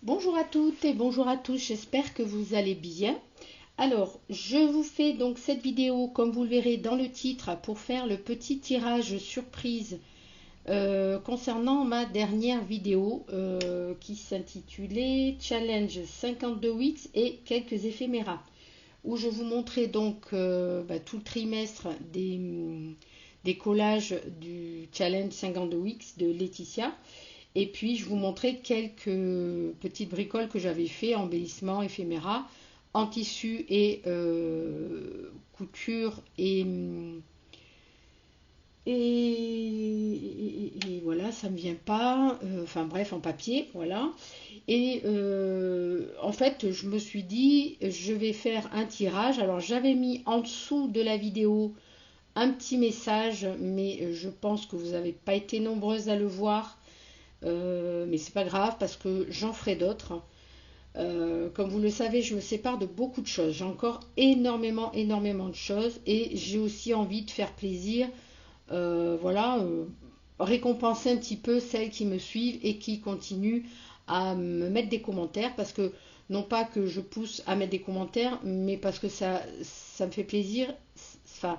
Bonjour à toutes et bonjour à tous, j'espère que vous allez bien. Alors, je vous fais donc cette vidéo, comme vous le verrez dans le titre, pour faire le petit tirage surprise concernant ma dernière vidéo qui s'intitulait Challenge 52 weeks et quelques éphéméras, où je vous montrais donc tout le trimestre des collages du Challenge 52 weeks de Laetitia. Et puis, je vous montrais quelques petites bricoles que j'avais fait, embellissement, éphéméra, en tissu et couture et voilà, ça me vient pas. Enfin bref, en papier, voilà. Et en fait, je me suis dit, je vais faire un tirage. Alors, j'avais mis en dessous de la vidéo un petit message, mais je pense que vous n'avez pas été nombreuses à le voir. Mais c'est pas grave parce que j'en ferai d'autres. Comme vous le savez, je me sépare de beaucoup de choses. J'ai encore énormément de choses et j'ai aussi envie de faire plaisir. Voilà, récompenser un petit peu celles qui me suivent et qui continuent à me mettre des commentaires parce que non pas que je pousse à mettre des commentaires, mais parce que ça me fait plaisir. Enfin,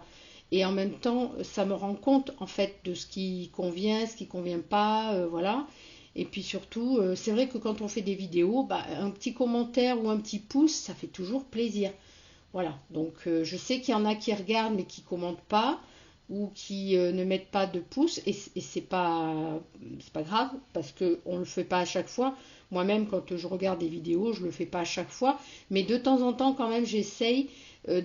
et en même temps, ça me rend compte en fait de ce qui convient, ce qui convient pas, voilà. Et puis surtout, c'est vrai que quand on fait des vidéos, un petit commentaire ou un petit pouce, ça fait toujours plaisir. Voilà. Donc je sais qu'il y en a qui regardent mais qui commentent pas ou qui ne mettent pas de pouce et c'est pas grave parce que on le fait pas à chaque fois. Moi-même quand je regarde des vidéos, je le fais pas à chaque fois, mais de temps en temps quand même j'essaye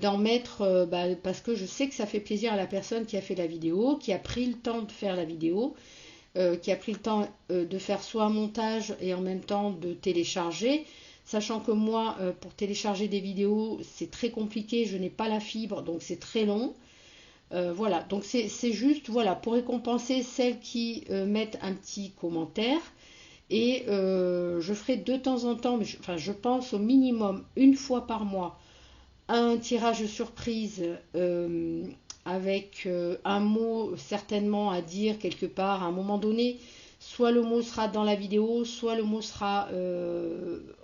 d'en mettre parce que je sais que ça fait plaisir à la personne qui a fait la vidéo, qui a pris le temps de faire la vidéo, qui a pris le temps de faire soit un montage et en même temps de télécharger. Sachant que moi, pour télécharger des vidéos, c'est très compliqué, je n'ai pas la fibre, donc c'est très long. Voilà, donc c'est juste voilà, pour récompenser celles qui mettent un petit commentaire. Et je ferai de temps en temps, mais je pense au minimum une fois par mois, un tirage surprise avec un mot certainement à dire quelque part à un moment donné. Soit le mot sera dans la vidéo, soit le mot sera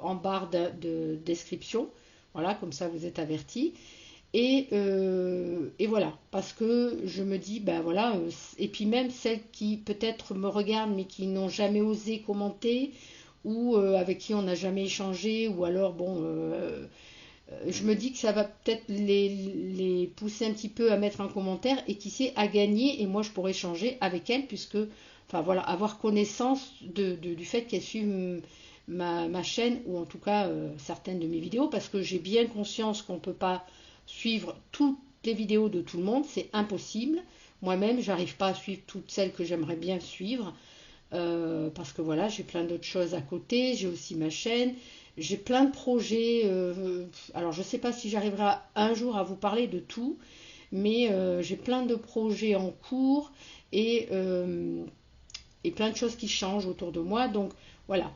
en barre de description. Voilà, comme ça vous êtes avertis. Et voilà, parce que je me dis, ben voilà, et puis même celles qui peut-être me regardent mais qui n'ont jamais osé commenter ou avec qui on n'a jamais échangé, ou alors bon, je me dis que ça va peut-être les pousser un petit peu à mettre un commentaire et qui sait à gagner, et moi je pourrais échanger avec elles puisque, enfin voilà, avoir connaissance du fait qu'elles suivent ma chaîne ou en tout cas certaines de mes vidéos, parce que j'ai bien conscience qu'on ne peut pas suivre toutes les vidéos de tout le monde, c'est impossible. Moi-même, j'arrive pas à suivre toutes celles que j'aimerais bien suivre parce que voilà, j'ai plein d'autres choses à côté, j'ai aussi ma chaîne, j'ai plein de projets. Alors, je ne sais pas si j'arriverai un jour à vous parler de tout, mais j'ai plein de projets en cours et plein de choses qui changent autour de moi. Donc, voilà.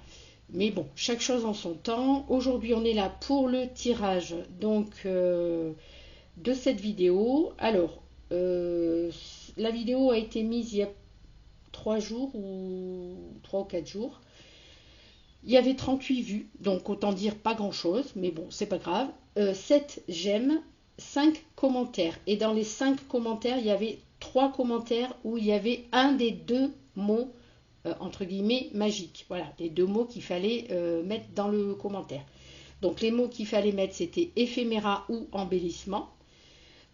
Mais bon, chaque chose en son temps. Aujourd'hui, on est là pour le tirage de cette vidéo. Alors, la vidéo a été mise il y a 3 jours ou 3 ou 4 jours. Il y avait 38 vues, donc autant dire pas grand chose, mais bon, c'est pas grave. 7 j'aime, 5 commentaires. Et dans les 5 commentaires, il y avait 3 commentaires où il y avait un des deux mots, entre guillemets, magiques. Voilà, les deux mots qu'il fallait mettre dans le commentaire. Donc les mots qu'il fallait mettre, c'était éphéméra ou embellissement.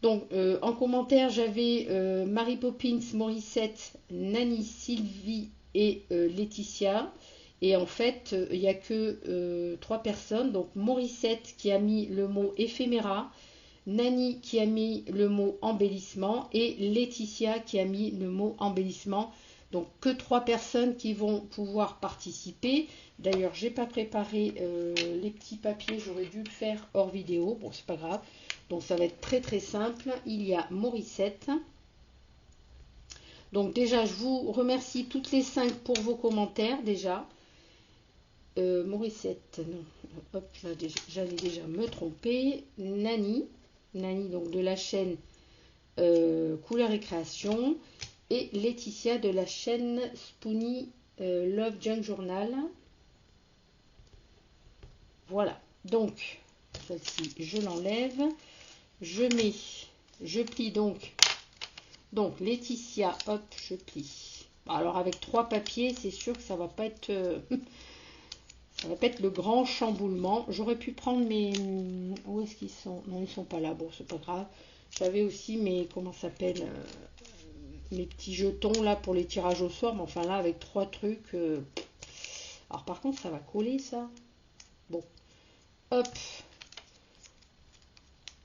Donc en commentaire, j'avais Mary Poppins, Morissette, Nani, Sylvie et Laetitia. Et en fait, il n'y a que 3 personnes. Donc Morissette qui a mis le mot éphéméra, Nani qui a mis le mot embellissement et Laetitia qui a mis le mot embellissement. Donc que 3 personnes qui vont pouvoir participer. D'ailleurs, j'ai pas préparé les petits papiers, j'aurais dû le faire hors vidéo. Bon, c'est pas grave. Donc ça va être très très simple. Il y a Morissette. Donc déjà, je vous remercie toutes les 5 pour vos commentaires déjà. Morissette, non, hop, j'allais déjà me tromper. Nani, donc de la chaîne Couleur et Création, et Laetitia de la chaîne Spoony Love Junk Journal. Voilà. Donc, celle-ci, je l'enlève. Je plie donc Laetitia, hop, je plie. Alors avec 3 papiers, c'est sûr que ça va pas être ça va pas être le grand chamboulement. J'aurais pu prendre mes... Où est-ce qu'ils sont? Non, ils sont pas là. Bon, c'est pas grave. J'avais aussi mes... Comment ça s'appelle mes petits jetons là pour les tirages au sort. Mais enfin là, avec 3 trucs... Alors par contre, ça va coller ça. Bon. Hop.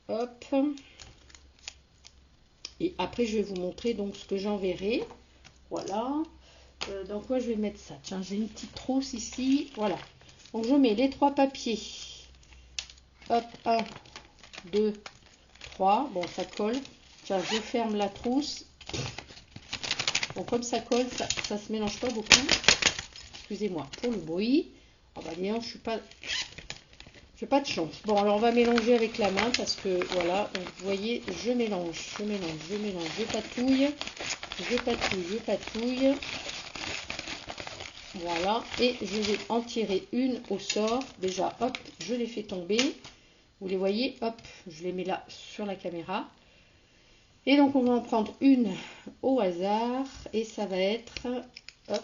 Hop. Et après, je vais vous montrer donc ce que j'enverrai. Voilà. Dans quoi je vais mettre ça? Tiens, j'ai une petite trousse ici. Voilà. Donc, je mets les 3 papiers. Hop, 1, 2, 3. Bon, ça colle. Tiens, je ferme la trousse. Bon, comme ça colle, ça se mélange pas beaucoup. Excusez-moi pour le bruit. Oh, bah, disons, je n'ai pas de chance. Bon, alors on va mélanger avec la main parce que voilà, donc vous voyez, je mélange, je patouille. Voilà, et je vais en tirer une au sort. Déjà, hop, je les fais tomber. Vous les voyez, hop, je les mets là sur la caméra. Et donc, on va en prendre une au hasard. Et ça va être, hop,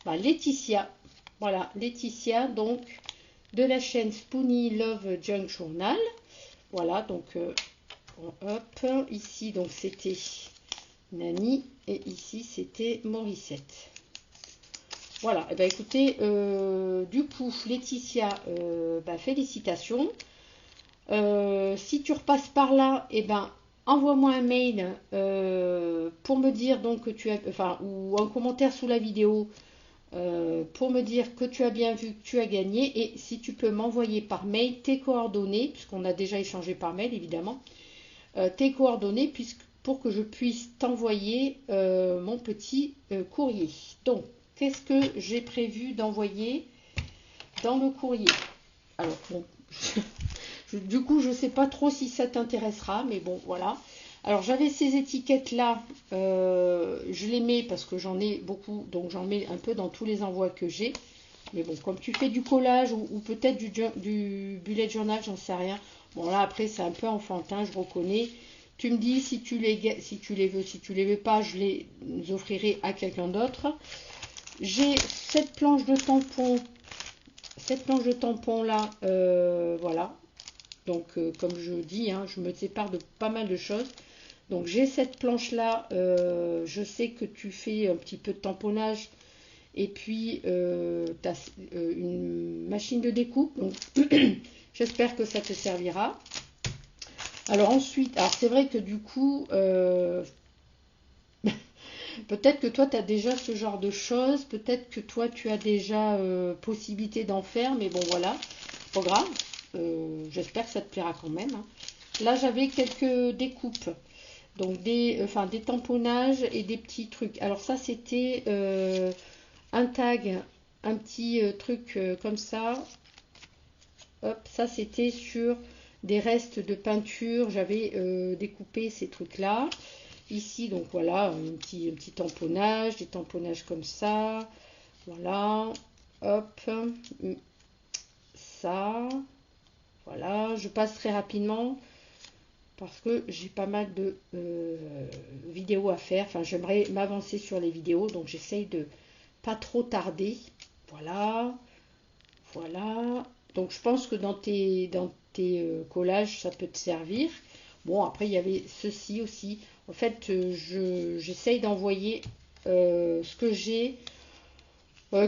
bah, Laetitia. Voilà, Laetitia, donc, de la chaîne Spoony Love Junk Journal. Voilà, donc, hop, ici, donc, c'était Nani. Et ici, c'était Morissette. Voilà, et ben écoutez, du coup, Laetitia, félicitations. Si tu repasses par là, et ben envoie-moi un mail pour me dire donc que tu as, enfin, ou un commentaire sous la vidéo pour me dire que tu as bien vu, que tu as gagné. Et si tu peux m'envoyer par mail tes coordonnées, puisqu'on a déjà échangé par mail évidemment, tes coordonnées pour que je puisse t'envoyer mon petit courrier. Donc, qu'est-ce que j'ai prévu d'envoyer dans le courrier? Alors, bon, du coup, je ne sais pas trop si ça t'intéressera, mais bon, voilà. Alors, j'avais ces étiquettes-là, je les mets parce que j'en ai beaucoup, donc j'en mets un peu dans tous les envois que j'ai. Mais bon, comme tu fais du collage ou peut-être du bullet journal, j'en sais rien. Bon, là, après, c'est un peu enfantin, je reconnais. Tu me dis si tu les veux, si tu les veux pas, je les offrirai à quelqu'un d'autre. J'ai cette planche de tampon là, voilà. Donc comme je dis, hein, je me sépare de pas mal de choses. Donc j'ai cette planche là, je sais que tu fais un petit peu de tamponnage et puis tu as une machine de découpe. Donc j'espère que ça te servira. Alors ensuite, alors c'est vrai que du coup, peut-être que toi tu as déjà ce genre de choses, peut-être que toi tu as déjà possibilité d'en faire, mais bon voilà, pas grave. J'espère que ça te plaira quand même. Hein. Là j'avais quelques découpes, donc des tamponnages et des petits trucs. Alors ça c'était un tag, un petit truc comme ça. Hop, ça c'était sur des restes de peinture. J'avais découpé ces trucs là. Ici donc voilà un petit tamponnage, des tamponnages comme ça. Voilà, hop, ça. Voilà, je passe très rapidement parce que j'ai pas mal de vidéos à faire. Enfin, j'aimerais m'avancer sur les vidéos, donc j'essaye de pas trop tarder. Voilà, voilà. Donc je pense que dans tes collages, ça peut te servir. Bon, après, il y avait ceci aussi. En fait, j'essaye d'envoyer ce que j'ai,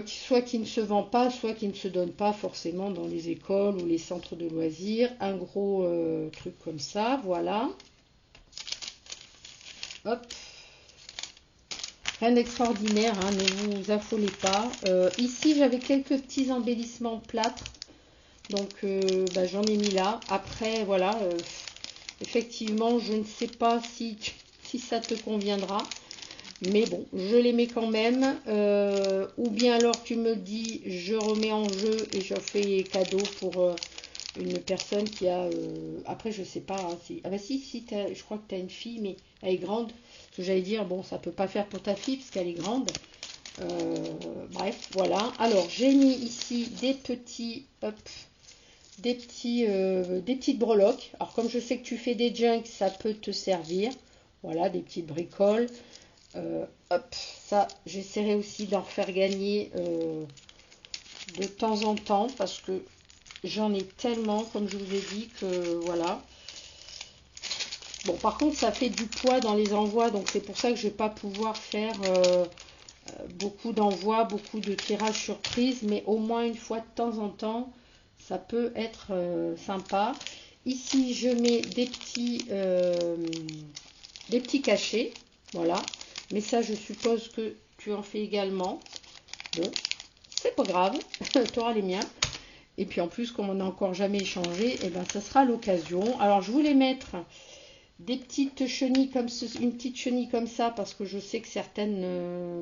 soit qui ne se vend pas, soit qui ne se donne pas forcément dans les écoles ou les centres de loisirs. Un gros truc comme ça, voilà. Hop. Rien d'extraordinaire, hein, ne vous affolez pas. Ici, j'avais quelques petits embellissements plâtre. Donc, j'en ai mis là. Après, voilà. Effectivement, je ne sais pas si ça te conviendra. Mais bon, je les mets quand même. Ou bien alors tu me dis, je remets en jeu et je fais cadeau pour une personne qui a... après, je sais pas. Hein, si, ah bah si, je crois que tu as une fille, mais elle est grande. Ce que j'allais dire, bon, ça peut pas faire pour ta fille parce qu'elle est grande. Bref, voilà. Alors, j'ai mis ici des petits... Hop, des petites breloques. Alors comme je sais que tu fais des junks, ça peut te servir. Voilà, des petites bricoles. Hop, ça, j'essaierai aussi d'en faire gagner de temps en temps parce que j'en ai tellement, comme je vous ai dit, que voilà. Bon, par contre, ça fait du poids dans les envois, donc c'est pour ça que je ne vais pas pouvoir faire beaucoup d'envois, beaucoup de tirages surprises, mais au moins une fois de temps en temps, ça peut être sympa. Ici, je mets des petits cachets, voilà. Mais ça, je suppose que tu en fais également. Bon, c'est pas grave, tu auras les miens. Et puis en plus, comme on n'a encore jamais échangé, et ben ça sera l'occasion. Alors, je voulais mettre des petites chenilles comme une petite chenille comme ça, parce que je sais que certaines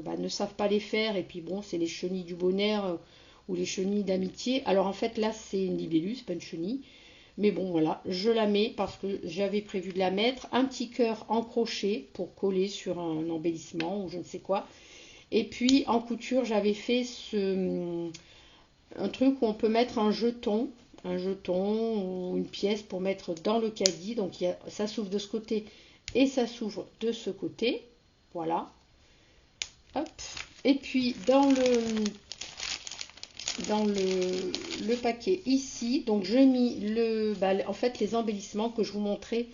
ne savent pas les faire. Et puis bon, c'est les chenilles du bonheur ou les chenilles d'amitié. Alors en fait, là, c'est une libellule, c'est pas une chenille. Mais bon, voilà, je la mets parce que j'avais prévu de la mettre. Un petit cœur en crochet pour coller sur un embellissement ou je ne sais quoi. Et puis, en couture, j'avais fait un truc où on peut mettre un jeton ou une pièce pour mettre dans le caddie. Donc, ça s'ouvre de ce côté et ça s'ouvre de ce côté. Voilà. Hop. Et puis, dans le paquet ici, donc j'ai mis en fait les embellissements que je vous montrais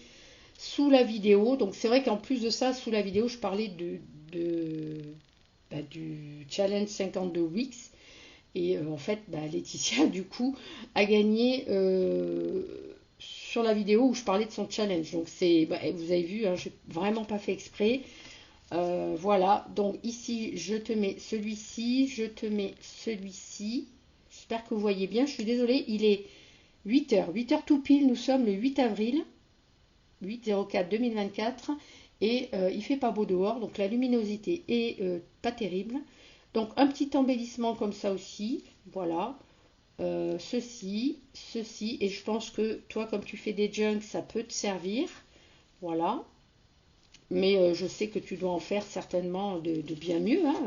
sous la vidéo. Donc c'est vrai qu'en plus de ça, sous la vidéo, je parlais du challenge 52 weeks. Et en fait, Laetitia, du coup, a gagné sur la vidéo où je parlais de son challenge. Donc c'est, vous avez vu, hein, j'ai vraiment pas fait exprès. Voilà, donc ici je te mets celui-ci, je te mets celui-ci. J'espère que vous voyez bien, je suis désolée, il est 8h tout pile, nous sommes le 8 avril 8/04/2024 et il fait pas beau dehors, donc la luminosité est pas terrible. Donc un petit embellissement comme ça aussi, voilà, ceci, et je pense que toi comme tu fais des junks, ça peut te servir, voilà. Mais je sais que tu dois en faire certainement de bien mieux. Hein,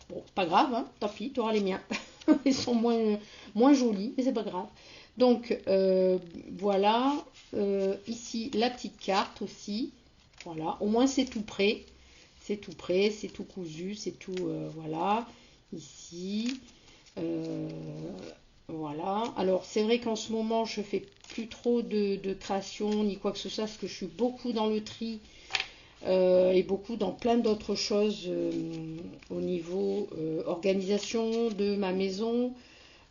bon, pas grave, hein, tant pis, tu auras les miens. Ils sont moins jolis, mais c'est pas grave. Donc, voilà. Ici, la petite carte aussi. Voilà, au moins c'est tout prêt. C'est tout prêt, c'est tout cousu, c'est tout... voilà, ici. Voilà. Alors, c'est vrai qu'en ce moment, je fais plus trop de création ni quoi que ce soit, parce que je suis beaucoup dans le tri. Et beaucoup dans plein d'autres choses au niveau organisation de ma maison.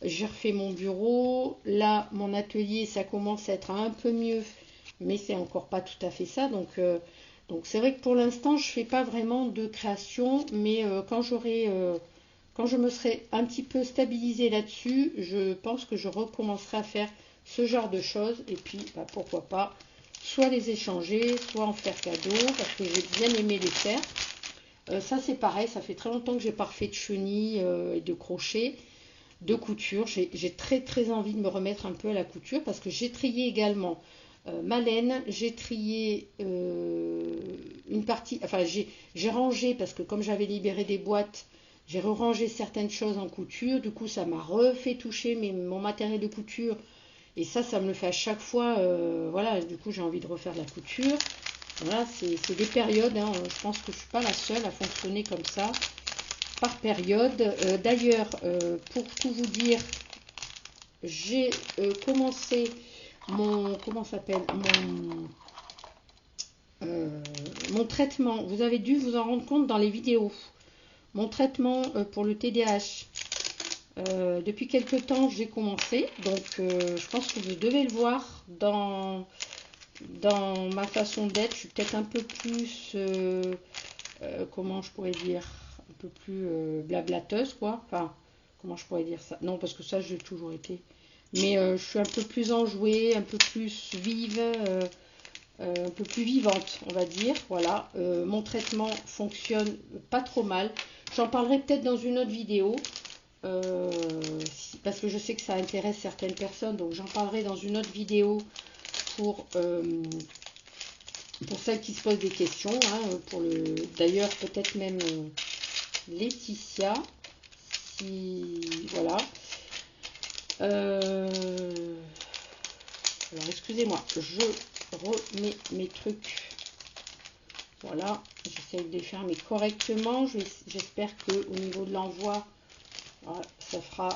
J'ai refait mon bureau. Là, mon atelier, ça commence à être un peu mieux, mais c'est encore pas tout à fait ça. Donc c'est vrai que pour l'instant, je fais pas vraiment de création, mais quand je me serai un petit peu stabilisée là-dessus, je pense que je recommencerai à faire ce genre de choses. Et puis, pourquoi pas soit les échanger, soit en faire cadeau, parce que j'ai bien aimé les faire. Ça c'est pareil, ça fait très longtemps que j'ai pas refait de chenilles et de crochets, de couture. J'ai très envie de me remettre un peu à la couture, parce que j'ai trié également ma laine, j'ai trié une partie, enfin j'ai rangé, parce que comme j'avais libéré des boîtes, j'ai rangé certaines choses en couture, du coup ça m'a refait toucher mon matériel de couture. Et ça me le fait à chaque fois. Voilà, du coup, j'ai envie de refaire de la couture. Voilà, c'est des périodes. Hein, je pense que je ne suis pas la seule à fonctionner comme ça, par période. D'ailleurs, pour tout vous dire, j'ai commencé comment s'appelle mon traitement. Vous avez dû vous en rendre compte dans les vidéos. Mon traitement pour le TDAH. Depuis quelques temps, j'ai commencé, donc je pense que vous devez le voir dans ma façon d'être. Je suis peut-être un peu plus, comment je pourrais dire, un peu plus blablateuse, quoi. Enfin, comment je pourrais dire ça? Non, parce que ça, j'ai toujours été. Mais je suis un peu plus enjouée, un peu plus vive, un peu plus vivante, on va dire. Voilà, mon traitement fonctionne pas trop mal. J'en parlerai peut-être dans une autre vidéo. Parce que je sais que ça intéresse certaines personnes, donc j'en parlerai dans une autre vidéo pour celles qui se posent des questions, hein, d'ailleurs peut-être même Laetitia, si voilà. excusez-moi, je remets mes trucs. Voilà, j'essaie de les faire mais correctement. J'espère que au niveau de l'envoi, voilà, ça fera.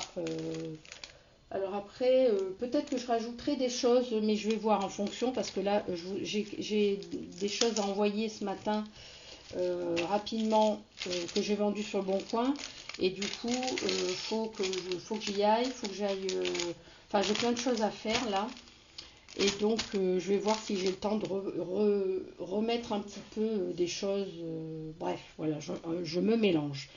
Alors après, peut-être que je rajouterai des choses, mais je vais voir en fonction parce que là, j'ai des choses à envoyer ce matin rapidement que j'ai vendues sur le Bon Coin. Et du coup, faut que j'y aille, faut que j'aille. Enfin, j'ai plein de choses à faire là. Et donc, je vais voir si j'ai le temps de remettre un petit peu des choses. Bref, voilà, je me mélange.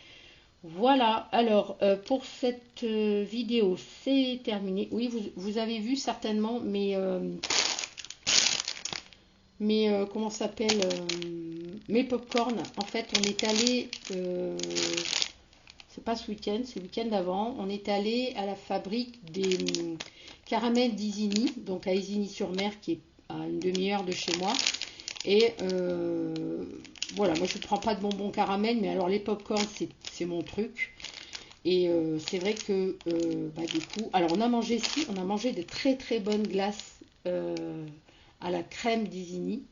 Voilà, alors pour cette vidéo, c'est terminé. Oui, vous avez vu certainement comment ça s'appelle mes pop-corn. En fait, on est allé, c'est pas ce week-end, c'est le week-end d'avant, on est allé à la fabrique des caramels d'Isigny, donc à Isigny-sur-Mer, qui est à une demi-heure de chez moi. Et voilà, moi je ne prends pas de bonbons caramel, mais alors les pop-corn, c'est mon truc. Et c'est vrai que du coup, alors on a mangé de très très bonnes glaces à la crème d'Isigny.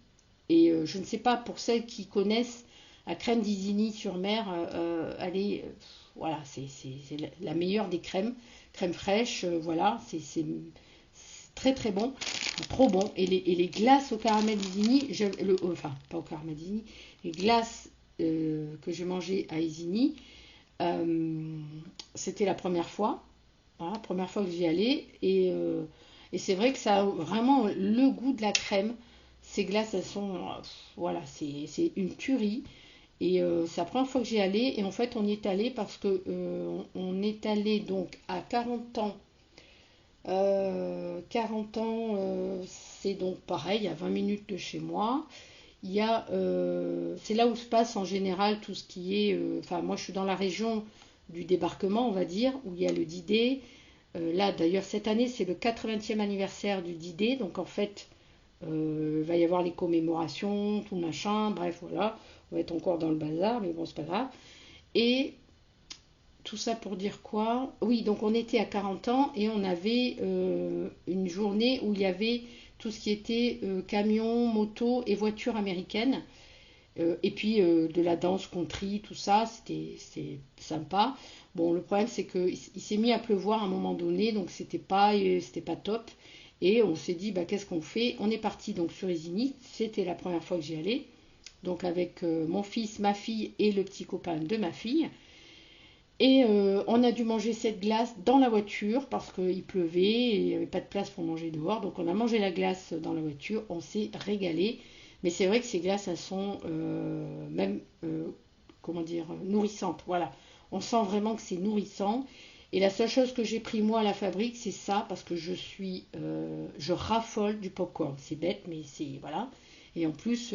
Et je ne sais pas, pour celles qui connaissent la crème d'Isigny-sur-Mer, elle est, voilà, c'est la meilleure des crèmes, crème fraîche, voilà, c'est très très bon, trop bon. Et les glaces au caramel d'Isigny, enfin pas au caramel d'Isigny, les glaces que j'ai mangées à Isigny, c'était la première fois, voilà, première fois que j'y allais, et c'est vrai que ça a vraiment le goût de la crème. Ces glaces, elles sont, voilà, c'est une tuerie. Et c'est la première fois que j'y allais. Et en fait, on y est allé parce que on est allé donc à 40 ans. 40 ans, c'est donc pareil, à 20 minutes de chez moi. Il y a, c'est là où se passe en général tout ce qui est. Enfin, moi, je suis dans la région du débarquement, on va dire, où il y a le D-Day. Là, d'ailleurs, cette année, c'est le 80e anniversaire du D-Day. Donc, en fait, il va y avoir les commémorations, tout machin. Bref, voilà. On va être encore dans le bazar, mais bon, c'est pas grave. Et tout ça pour dire quoi? Oui, donc on était à 40 ans et on avait une journée où il y avait tout ce qui était camions, motos et voitures américaines. Et puis de la danse country, tout ça, c'était sympa. Bon, le problème c'est qu'il s'est mis à pleuvoir à un moment donné, donc c'était pas top. Et on s'est dit, bah, qu'est-ce qu'on fait? On est parti donc sur Isigny, c'était la première fois que j'y allais, donc avec mon fils, ma fille et le petit copain de ma fille. Et on a dû manger cette glace dans la voiture parce qu'il pleuvait et il n'y avait pas de place pour manger dehors. Donc on a mangé la glace dans la voiture, on s'est régalé. Mais c'est vrai que ces glaces, elles sont même, comment dire, nourrissantes. Voilà, on sent vraiment que c'est nourrissant. Et la seule chose que j'ai pris moi à la fabrique, c'est ça, parce que je raffole du popcorn. C'est bête, mais c'est, voilà. Et en plus,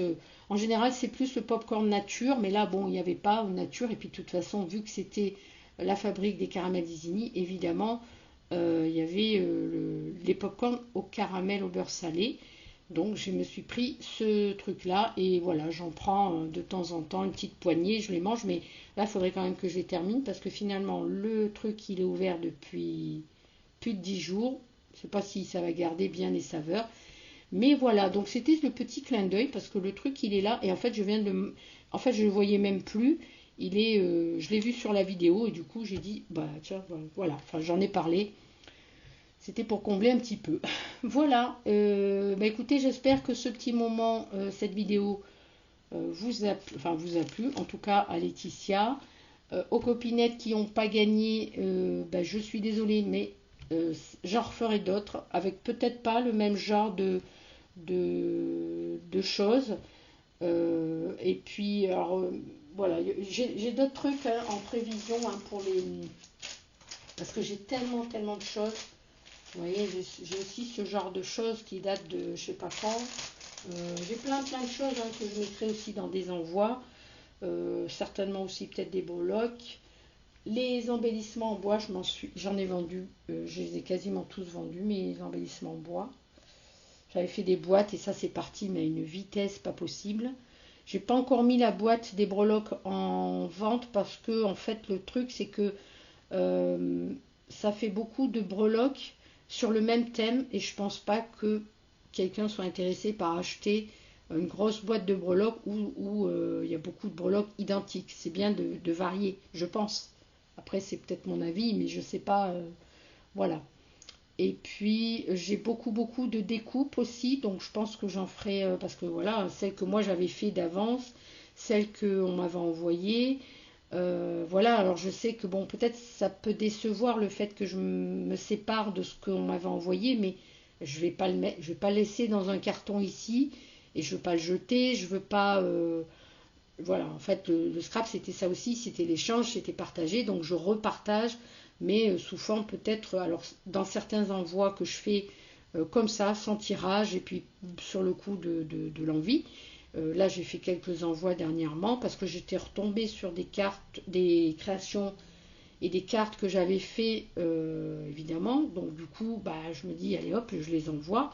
en général, c'est plus le popcorn nature, mais là, bon, il n'y avait pas nature. Et puis de toute façon, vu que c'était la fabrique des caramels d'Isigny, évidemment, il y avait les popcorn au caramel au beurre salé. Donc je me suis pris ce truc-là et voilà, j'en prends de temps en temps une petite poignée, je les mange, mais là, il faudrait quand même que je les termine parce que finalement, le truc, il est ouvert depuis plus de 10 jours. Je ne sais pas si ça va garder bien les saveurs. Mais voilà, donc c'était le petit clin d'œil parce que le truc, il est là et en fait, en fait, je le voyais même plus. Je l'ai vu sur la vidéo et du coup, j'ai dit, bah tiens, voilà, enfin, j'en ai parlé. C'était pour combler un petit peu. Voilà. Bah écoutez, j'espère que ce petit moment, cette vidéo, vous a plu. En tout cas, à Laetitia. Aux copinettes qui n'ont pas gagné, bah, je suis désolée, mais j'en referai d'autres avec peut-être pas le même genre de choses. Et puis, alors, voilà, j'ai d'autres trucs hein, en prévision hein, pour les. Parce que j'ai tellement de choses. Vous voyez, j'ai aussi ce genre de choses qui datent de je sais pas quand. J'ai plein de choses hein, que je mettrai aussi dans des envois. Certainement aussi peut-être des breloques. Les embellissements en bois, j'en ai vendu. Je les ai quasiment tous vendus, mes embellissements en bois. J'avais fait des boîtes et ça c'est parti, mais à une vitesse pas possible. J'ai pas encore mis la boîte des breloques en vente parce que en fait le truc c'est que ça fait beaucoup de breloques sur le même thème et je pense pas que quelqu'un soit intéressé par acheter une grosse boîte de breloques où il y a beaucoup de breloques identiques. C'est bien de varier, je pense. Après, c'est peut-être mon avis, mais je sais pas. Voilà. Et puis, j'ai beaucoup de découpes aussi, donc je pense que j'en ferai, parce que voilà, celles que moi j'avais fait d'avance, celles qu'on m'avait envoyées. Voilà, alors je sais que bon, peut-être ça peut décevoir le fait que je me sépare de ce qu'on m'avait envoyé, mais je vais pas le mettre, je vais pas le laisser dans un carton ici, et je veux pas le jeter, je veux pas. Voilà, en fait, le scrap c'était ça aussi, c'était l'échange, c'était partagé, donc je repartage, mais sous forme peut-être, alors dans certains envois que je fais comme ça, sans tirage, et puis sur le coup de l'envie. Là, j'ai fait quelques envois dernièrement parce que j'étais retombée sur des cartes, des créations et des cartes que j'avais fait évidemment. Donc du coup, bah, je me dis, allez hop, je les envoie.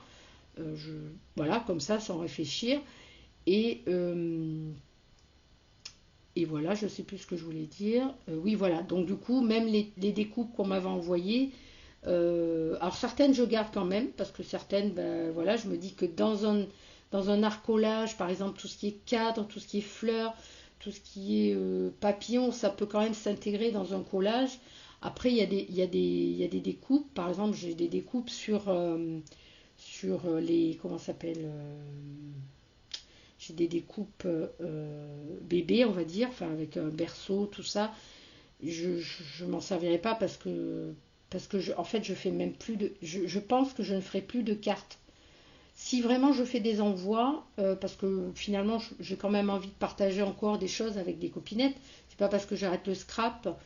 Je, voilà, comme ça, sans réfléchir. Et, euh, et voilà, je ne sais plus ce que je voulais dire. Oui, voilà. Donc du coup, même les découpes qu'on m'avait envoyées, alors certaines je garde quand même, parce que certaines, ben, voilà, je me dis que dans un arcolage, par exemple, tout ce qui est cadre, tout ce qui est fleurs, tout ce qui est papillon, ça peut quand même s'intégrer dans un collage. Après, il y a des découpes, par exemple, j'ai des découpes sur les, comment ça s'appelle j'ai des découpes bébés, on va dire, enfin avec un berceau, tout ça. Je m'en servirai pas parce que en fait, je fais même plus de. Je pense que je ne ferai plus de cartes. Si vraiment je fais des envois, parce que finalement j'ai quand même envie de partager encore des choses avec des copinettes, c'est pas parce que j'arrête le scrap,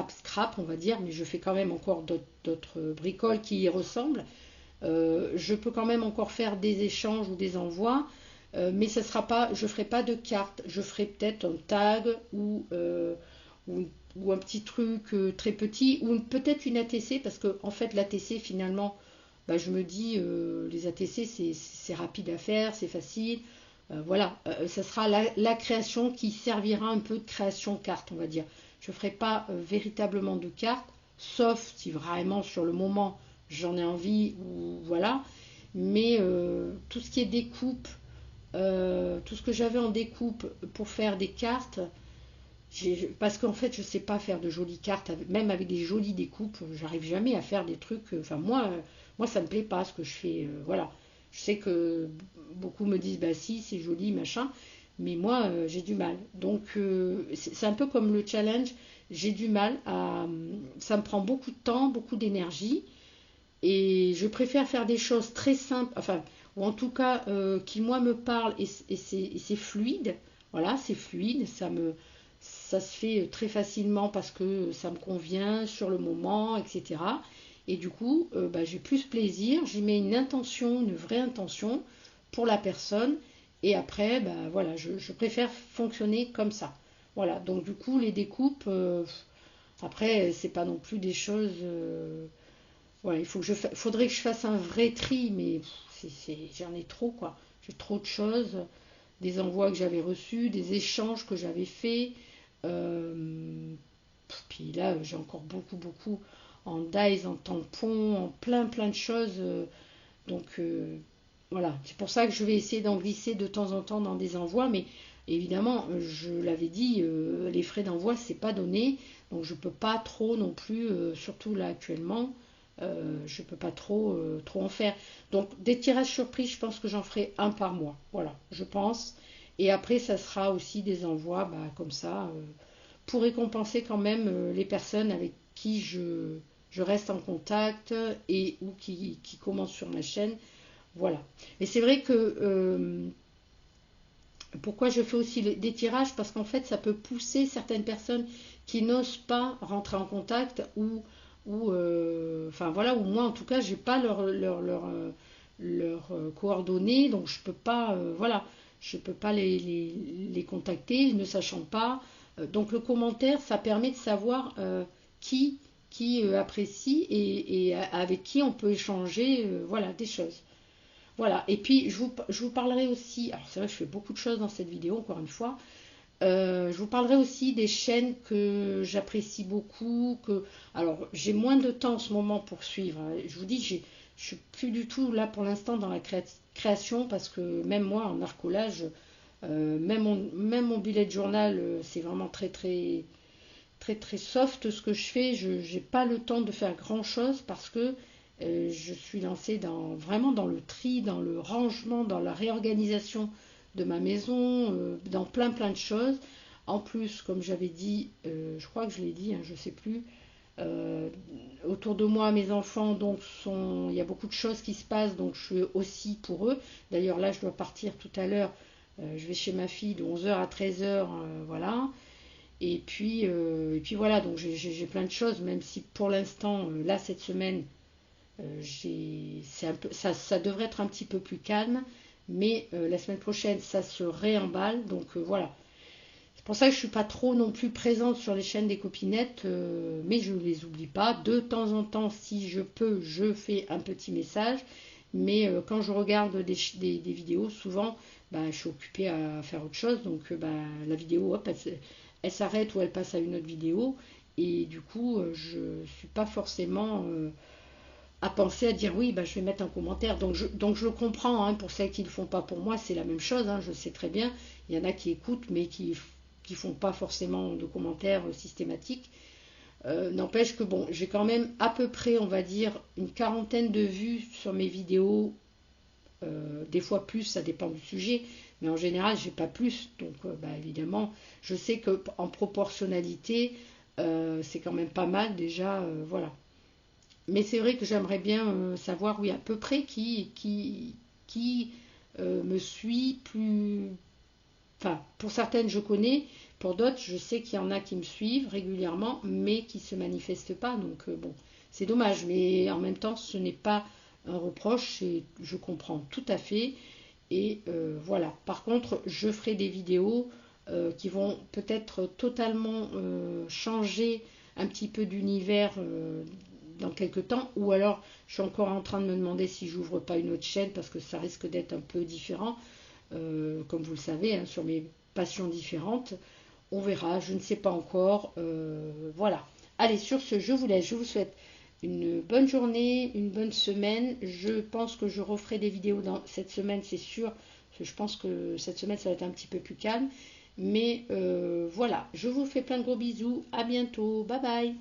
scrap, on va dire, mais je fais quand même encore d'autres bricoles qui y ressemblent. Je peux quand même encore faire des échanges ou des envois, mais ça sera pas, je ferai pas de carte. Je ferai peut-être un tag ou, ou un petit truc très petit, ou peut-être une ATC, parce que en fait l'ATC finalement, bah, je me dis les ATC c'est rapide à faire, c'est facile. Voilà, ça sera la création qui servira un peu de création carte, on va dire. Je ne ferai pas véritablement de carte, sauf si vraiment sur le moment j'en ai envie ou voilà. Mais tout ce qui est découpe, tout ce que j'avais en découpe pour faire des cartes, parce qu'en fait je sais pas faire de jolies cartes, même avec des jolies découpes, j'arrive jamais à faire des trucs. Enfin moi ça me plaît pas ce que je fais. Voilà, je sais que beaucoup me disent bah si c'est joli machin, mais moi j'ai du mal. Donc c'est un peu comme le challenge, j'ai du mal à, ça me prend beaucoup de temps, beaucoup d'énergie. Et je préfère faire des choses très simples, enfin, ou en tout cas qui moi me parlent et c'est fluide. Voilà, c'est fluide, ça se fait très facilement parce que ça me convient sur le moment, etc. Et du coup, bah, j'ai plus plaisir, j'y mets une intention, une vraie intention pour la personne. Et après, bah, voilà, je préfère fonctionner comme ça. Voilà, donc du coup, les découpes, après, c'est pas non plus des choses. Ouais, faudrait que je fasse un vrai tri, mais j'en ai trop, quoi. J'ai trop de choses, des envois que j'avais reçus, des échanges que j'avais faits. Euh, Puis là, j'ai encore beaucoup en dies, en tampons, en plein de choses. Donc voilà, c'est pour ça que je vais essayer d'en glisser de temps en temps dans des envois, mais évidemment, je l'avais dit, les frais d'envoi, c'est pas donné, donc je peux pas trop non plus, surtout là actuellement, je peux pas trop en faire. Donc des tirages surprises, je pense que j'en ferai un par mois, voilà, je pense. Et après, ça sera aussi des envois, bah, comme ça, pour récompenser quand même les personnes avec qui je reste en contact et ou qui commentent sur ma chaîne. Voilà. Et c'est vrai que pourquoi je fais aussi des tirages, parce qu'en fait ça peut pousser certaines personnes qui n'osent pas rentrer en contact enfin voilà, ou moi en tout cas j'ai pas leurs coordonnées, donc je peux pas voilà, je peux pas les contacter ne sachant pas. Donc le commentaire ça permet de savoir qui apprécie et avec qui on peut échanger voilà des choses. Voilà, et puis je vous parlerai aussi, alors c'est vrai que je fais beaucoup de choses dans cette vidéo, encore une fois, je vous parlerai aussi des chaînes que j'apprécie beaucoup, alors j'ai moins de temps en ce moment pour suivre, hein. Je vous dis, je suis plus du tout là pour l'instant dans la création parce que même moi en art collage, même mon bullet journal, c'est vraiment très très très très soft ce que je fais. Je n'ai pas le temps de faire grand chose parce que je suis lancée vraiment dans le tri, dans le rangement, dans la réorganisation de ma maison, dans plein de choses. En plus, comme j'avais dit, je crois que je l'ai dit, hein, je ne sais plus, euh, autour de moi, mes enfants, donc il y a beaucoup de choses qui se passent, donc je suis aussi pour eux. D'ailleurs, là, je dois partir tout à l'heure. Je vais chez ma fille de 11h à 13h, voilà. Et puis voilà, donc j'ai plein de choses, même si pour l'instant, là, cette semaine, c'est un peu, ça devrait être un petit peu plus calme, mais la semaine prochaine, ça se réemballe, donc voilà. C'est pour ça que je ne suis pas trop non plus présente sur les chaînes des copinettes, mais je ne les oublie pas. De temps en temps, si je peux, je fais un petit message, mais quand je regarde des vidéos, souvent, bah, je suis occupée à faire autre chose, donc bah, la vidéo, hop, elle s'arrête ou elle passe à une autre vidéo, et du coup, je ne suis pas forcément à penser à dire oui, bah, je vais mettre un commentaire. Donc je le comprends, hein, pour celles qui ne le font pas pour moi, c'est la même chose, hein, je sais très bien. Il y en a qui écoutent, mais qui font pas forcément de commentaires systématiques. N'empêche que bon, j'ai quand même à peu près, on va dire, une quarantaine de vues sur mes vidéos. Des fois plus, ça dépend du sujet, mais en général, j'ai pas plus. Donc, bah, évidemment, je sais que en proportionnalité, c'est quand même pas mal déjà, voilà. Mais c'est vrai que j'aimerais bien savoir, oui, à peu près qui me suit plus. Enfin, pour certaines, je connais. Pour d'autres, je sais qu'il y en a qui me suivent régulièrement, mais qui ne se manifestent pas. Donc, bon, c'est dommage. Mais en même temps, ce n'est pas un reproche. Et je comprends tout à fait. Et voilà. Par contre, je ferai des vidéos qui vont peut-être totalement changer un petit peu d'univers dans quelques temps. Ou alors, je suis encore en train de me demander si j'ouvre pas une autre chaîne parce que ça risque d'être un peu différent. Comme vous le savez, hein, sur mes passions différentes. On verra, je ne sais pas encore. Voilà. Allez, sur ce, je vous laisse. Je vous souhaite une bonne journée, une bonne semaine. Je pense que je referai des vidéos dans cette semaine, c'est sûr. Parce que je pense que cette semaine, ça va être un petit peu plus calme. Mais voilà, je vous fais plein de gros bisous. À bientôt. Bye bye.